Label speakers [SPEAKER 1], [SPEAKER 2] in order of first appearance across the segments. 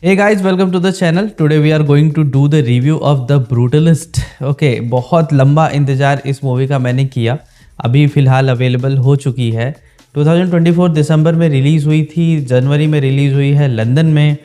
[SPEAKER 1] Hey guys, welcome to the channel. Today we are going to do the review of The Brutalist. Okay, बहुत लंबा इंतज़ार इस movie का मैंने किया, अभी फ़िलहाल अवेलेबल हो चुकी है। 2024 दिसंबर में रिलीज़ हुई थी, जनवरी में रिलीज़ हुई है लंदन में।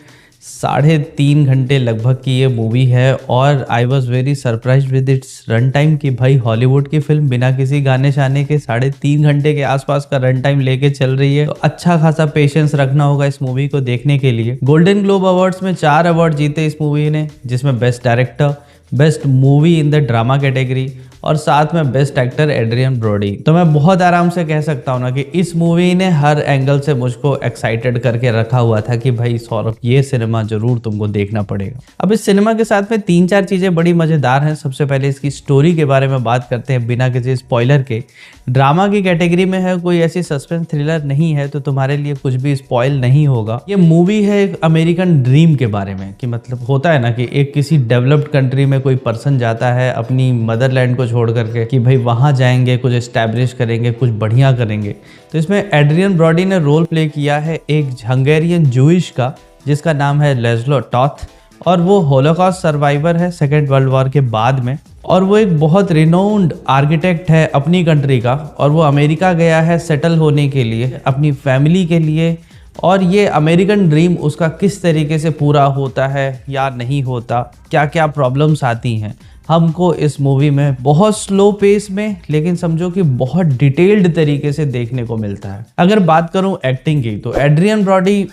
[SPEAKER 1] 3.5 घंटे लगभग की ये मूवी है और I was very surprise with its run time कि भाई हॉलीवुड की फिल्म बिना किसी गाने शाने के 3.5 घंटे के आसपास का रन टाइम लेके चल रही है। तो अच्छा खासा पेशेंस रखना होगा इस मूवी को देखने के लिए। गोल्डन ग्लोब अवार्ड्स में 4 अवार्ड जीते इस मूवी ने, जिसमें best director, best movie in the drama category और साथ में बेस्ट एक्टर एड्रियन ब्रोडी। तो मैं बहुत आराम से कह सकता हूँ ना कि इस मूवी ने हर एंगल से मुझको एक्साइटेड करके रखा हुआ था कि भाई सौरभ ये सिनेमा जरूर तुमको देखना पड़ेगा। अब इस सिनेमा के साथ में 3-4 चीज़ें बड़ी मज़ेदार हैं। सबसे पहले इसकी स्टोरी के बारे में बात करते हैं बिना किसी स्पॉइलर के। ड्रामा की कैटेगरी में है, कोई ऐसी सस्पेंस थ्रिलर नहीं है, तो तुम्हारे लिए कुछ भी स्पॉइल नहीं होगा। ये मूवी है एक अमेरिकन ड्रीम के बारे में, कि मतलब होता है ना कि एक किसी डेवलप्ड कंट्री में कोई पर्सन जाता है अपनी मदरलैंड को छोड़ करके कि भाई वहाँ जाएंगे, कुछ एस्टैब्लिश करेंगे, कुछ बढ़िया करेंगे। तो इसमें एड्रियन ब्रॉडी ने रोल प्ले किया है एक हंगेरियन जूइश का, जिसका नाम है लेस्लो टॉथ, और वो होलोकॉस्ट सर्वाइवर है सेकेंड वर्ल्ड वॉर के बाद में। और वो एक बहुत रिनोन्ड आर्किटेक्ट है अपनी कंट्री का, और वो अमेरिका गया है सेटल होने के लिए अपनी फैमिली के लिए। और ये अमेरिकन ड्रीम उसका किस तरीके से पूरा होता है या नहीं होता, क्या क्या प्रॉब्लम्स आती हैं, हमको इस मूवी में बहुत स्लो पेस में लेकिन समझो कि बहुत डिटेल्ड तरीके से देखने को मिलता है। अगर बात करूं एक्टिंग की, तो एड्रियन ब्रॉडी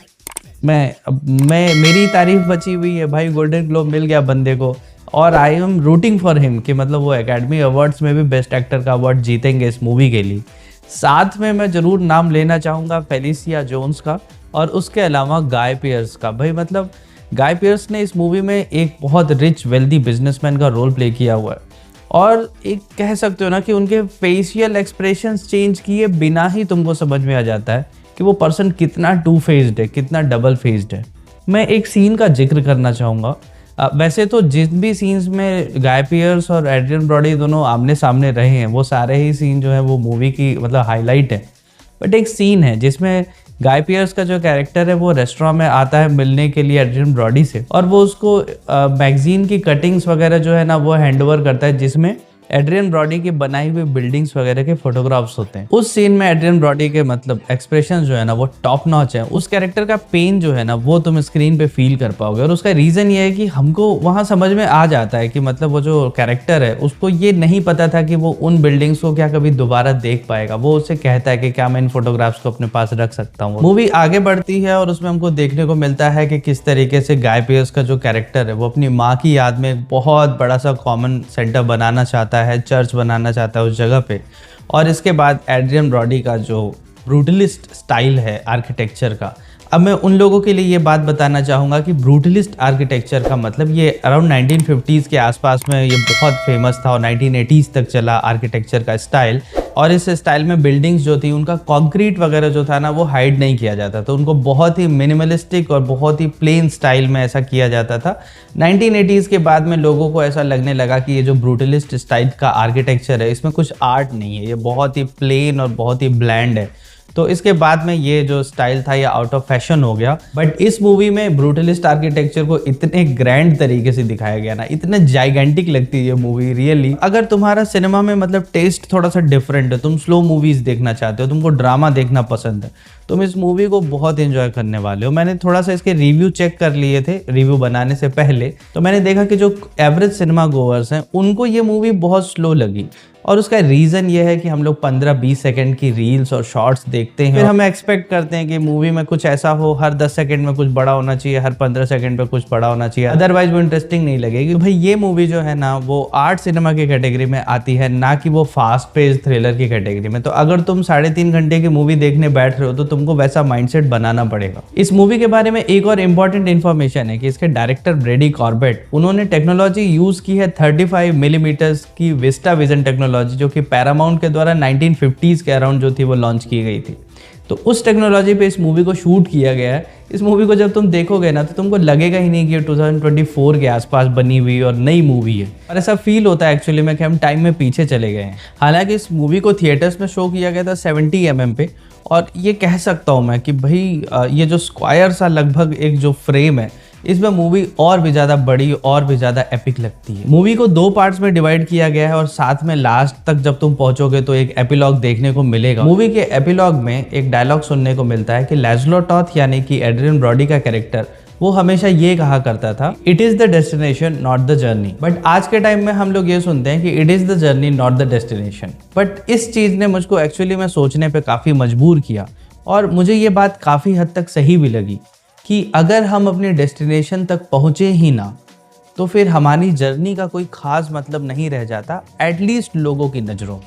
[SPEAKER 1] मेरी तारीफ बची हुई है भाई। गोल्डन ग्लोब मिल गया बंदे को और I am rooting for him कि मतलब वो एकेडमी अवार्ड्स में भी बेस्ट एक्टर का अवार्ड जीतेंगे इस मूवी के लिए। साथ में मैं ज़रूर नाम लेना चाहूँगा फेलिसिया जोन्स का और उसके अलावा गाय पियर्स का। भाई मतलब गाय पियर्स ने इस मूवी में एक बहुत रिच वेल्दी बिजनेसमैन का रोल प्ले किया हुआ है, और एक कह सकते हो ना कि उनके फेशियल एक्सप्रेशंस चेंज किए बिना ही तुमको समझ में आ जाता है कि वो पर्सन कितना टू फेस्ड है, कितना डबल फेस्ड है। मैं एक सीन का जिक्र करना चाहूँगा। वैसे तो जिन भी सीन्स में गाय पियर्स और एड्रियन ब्रॉडी दोनों आमने सामने रहे हैं, वो सारे ही सीन जो है वो मूवी की मतलब हाईलाइट है। बट एक सीन है जिसमें गाय पियर्स का जो कैरेक्टर है वो रेस्टोरेंट में आता है मिलने के लिए एड्रियन ब्रॉडी से, और वो उसको मैगजीन की कटिंग्स वगैरह जो है ना वो हैंड ओवर करता है, जिसमें एड्रियन ब्रॉडी की बनाई हुई बिल्डिंग्स वगैरह के फोटोग्राफ्स होते हैं। उस सीन में एड्रियन ब्रॉडी के मतलब एक्सप्रेशन जो है ना वो टॉप नॉच है। उस कैरेक्टर का पेन जो है ना वो तुम स्क्रीन पे फील कर पाओगे, और उसका रीज़न ये है कि हमको वहाँ समझ में आ जाता है कि मतलब वो जो कैरेक्टर है उसको ये नहीं पता था कि वो उन बिल्डिंग्स को क्या कभी दोबारा देख पाएगा। वो उससे कहता है कि क्या मैं इन फोटोग्राफ्स को अपने पास रख सकता हूँ। मूवी आगे बढ़ती है और उसमें हमको देखने को मिलता है कि किस तरीके से गाय पियर्स का जो कैरेक्टर है वो अपनी माँ की याद में एक बहुत बड़ा सा कॉमन सेंटर बनाना चाहता है, चर्च बनाना चाहता है उस जगह पे। और इसके बाद एड्रियन ब्रॉडी का जो ब्रूटलिस्ट स्टाइल है आर्किटेक्चर का, अब मैं उन लोगों के लिए ये बात बताना चाहूँगा कि ब्रूटलिस्ट आर्किटेक्चर का मतलब ये अराउंड 1950s के आसपास में ये बहुत फेमस था और 1980s तक चला आर्किटेक्चर का स्टाइल। और इस स्टाइल में बिल्डिंग्स जो थी उनका कंक्रीट वगैरह जो था ना वो हाइड नहीं किया जाता, तो उनको बहुत ही मिनिमलिस्टिक और बहुत ही प्लेन स्टाइल में ऐसा किया जाता था। 1980s के बाद में लोगों को ऐसा लगने लगा कि ये जो ब्रूटलिस्ट स्टाइल का आर्किटेक्चर है इसमें कुछ आर्ट नहीं है, ये बहुत ही प्लेन और बहुत ही ब्लैंड है। तो इसके बाद में ये जो स्टाइल था ये आउट ऑफ फैशन हो गया। बट इस मूवी में ब्रूटलिस्ट आर्किटेक्चर को इतने ग्रैंड तरीके से दिखाया गया ना, इतने जाइगेंटिक लगती है ये मूवी रियली। अगर तुम्हारा सिनेमा में मतलब टेस्ट थोड़ा सा डिफरेंट है, तुम स्लो मूवीज देखना चाहते हो, तुमको ड्रामा देखना पसंद है, तुम इस मूवी को बहुत एंजॉय करने वाले हो। मैंने थोड़ा सा इसके रिव्यू चेक कर लिए थे रिव्यू बनाने से पहले, तो मैंने देखा कि जो एवरेज सिनेमा गोवर्स हैं उनको ये मूवी बहुत स्लो लगी। और उसका रीज़न ये है कि हम लोग 15-20 सेकंड की रील्स और शॉर्ट्स देखते हैं, फिर हम एक्सपेक्ट करते हैं कि मूवी में कुछ ऐसा हो, हर 10 सेकंड में कुछ बड़ा होना चाहिए, हर 15 सेकंड पे कुछ बड़ा होना चाहिए, अदरवाइज वो इंटरेस्टिंग नहीं लगेगी। भाई ये मूवी जो है ना वो आर्ट सिनेमा की कैटेगरी में आती है, ना कि वो फास्ट पेस थ्रिलर की कैटेगरी में। तो अगर तुम 3.5 घंटे की मूवी देखने बैठ रहे हो तो तुमको वैसा माइंडसेट बनाना पड़ेगा। इस मूवी के बारे में एक और इम्पॉर्टेंट इन्फॉर्मेशन है कि इसके डायरेक्टर ब्रेडी कॉर्बेट, उन्होंने टेक्नोलॉजी यूज़ की है 35 मिलीमीटर्स की विस्टा विजन टेक्नोलॉजी, जो कि पैरामाउंट के द्वारा 1950s के अराउंड जो थी वो लॉन्च की गई थी। तो उस टेक्नोलॉजी पे इस मूवी को शूट किया गया है। इस मूवी को जब तुम देखोगे ना तो तुमको लगेगा ही नहीं कि 2024 के आसपास बनी हुई और नई मूवी है, और ऐसा फील होता है एक्चुअली में कि हम टाइम में पीछे चले गए हैं। हालांकि इस मूवी को थिएटर्स में शो किया गया था 70 mm पे, और ये कह सकता हूँ मैं कि भाई ये जो स्क्वायर सा लगभग एक जो फ्रेम है इसमें मूवी और भी ज़्यादा बड़ी और भी ज़्यादा एपिक लगती है। मूवी को 2 पार्ट्स में डिवाइड किया गया है और साथ में लास्ट तक जब तुम पहुंचोगे तो एक एपिलॉग देखने को मिलेगा। मूवी के एपिलॉग में एक डायलॉग सुनने को मिलता है कि लैज़लो टॉथ यानी कि एड्रियन ब्रॉडी का कैरेक्टर वो हमेशा ये कहा करता था, it is the destination not the journey. But आज के टाइम में हम लोग ये सुनते हैं कि it is the journey not the destination. But इस चीज़ ने मुझको एक्चुअली में सोचने पे काफ़ी मजबूर किया और मुझे ये बात काफ़ी हद तक सही भी लगी कि अगर हम अपने डेस्टिनेशन तक पहुँचे ही ना तो फिर हमारी जर्नी का कोई ख़ास मतलब नहीं रह जाता, एटलीस्ट लोगों की नज़रों।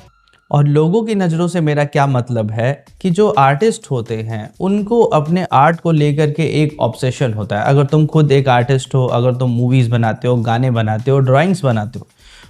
[SPEAKER 1] और लोगों की नज़रों से मेरा क्या मतलब है कि जो आर्टिस्ट होते हैं उनको अपने आर्ट को लेकर के एक ऑब्सेशन होता है। अगर तुम खुद एक आर्टिस्ट हो, अगर तुम मूवीज़ बनाते हो, गाने बनाते हो, ड्राइंग्स बनाते हो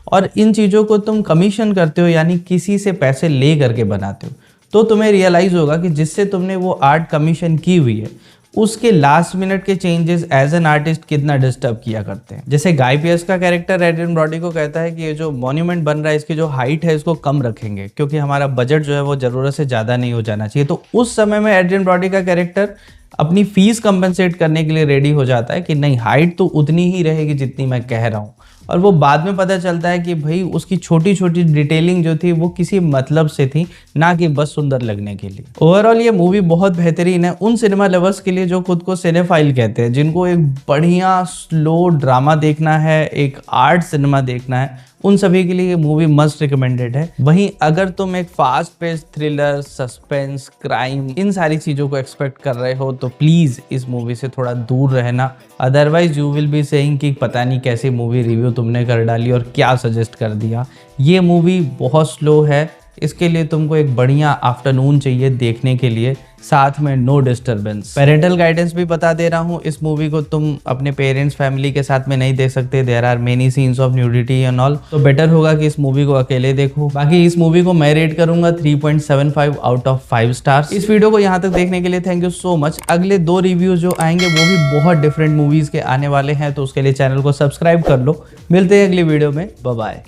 [SPEAKER 1] और इन चीज़ों को तुम कमीशन करते हो यानी किसी से पैसे ले करके बनाते हो, तो तुम्हें रियलाइज़ होगा कि जिससे तुमने वो आर्ट कमीशन की हुई है उसके लास्ट मिनट के चेंजेस एज एन आर्टिस्ट कितना डिस्टर्ब किया करते हैं। जैसे गाय पियर्स का कैरेक्टर एड्रियन ब्रॉडी को कहता है कि ये जो मॉन्यूमेंट बन रहा है इसकी जो हाइट है इसको कम रखेंगे क्योंकि हमारा बजट जो है वो ज़रूरत से ज़्यादा नहीं हो जाना चाहिए। तो उस समय में एड्रियन ब्रॉडी का कैरेक्टर अपनी फीस कंपनसेट करने के लिए रेडी हो जाता है कि नहीं, हाइट तो उतनी ही रहेगी जितनी मैं कह रहा हूँ। और वो बाद में पता चलता है कि भाई उसकी छोटी छोटी डिटेलिंग जो थी वो किसी मतलब से थी, ना कि बस सुंदर लगने के लिए। ओवरऑल ये मूवी बहुत बेहतरीन है उन सिनेमा लवर्स के लिए जो खुद को सिनेफाइल कहते हैं, जिनको एक बढ़िया स्लो ड्रामा देखना है, एक आर्ट सिनेमा देखना है, उन सभी के लिए ये मूवी मस्ट रिकमेंडेड है। वहीं अगर तुम एक fast pace thriller, suspense, crime इन सारी चीज़ों को एक्सपेक्ट कर रहे हो तो प्लीज़ इस मूवी से थोड़ा दूर रहना, otherwise you will be saying कि पता नहीं कैसी मूवी रिव्यू तुमने कर डाली और क्या सजेस्ट कर दिया। ये मूवी बहुत स्लो है, इसके लिए तुमको एक बढ़िया आफ्टरनून चाहिए देखने के लिए, साथ में नो डिस्टर्बेंस। पेरेंटल गाइडेंस भी बता दे रहा हूँ, इस मूवी को तुम अपने पेरेंट्स फैमिली के साथ में नहीं देख सकते, there are many scenes of nudity and all, तो बेटर होगा कि इस मूवी को अकेले देखो। बाकी इस मूवी को मैं रेट करूंगा 3.75 आउट ऑफ 5 स्टार्स। इस वीडियो को यहाँ तक देखने के लिए थैंक यू सो मच। अगले 2 रिव्यूज जो आएंगे वो भी बहुत डिफरेंट मूवीज के आने वाले हैं, तो उसके लिए चैनल को सब्सक्राइब कर लो। मिलते हैं अगली वीडियो में, बाय बाय।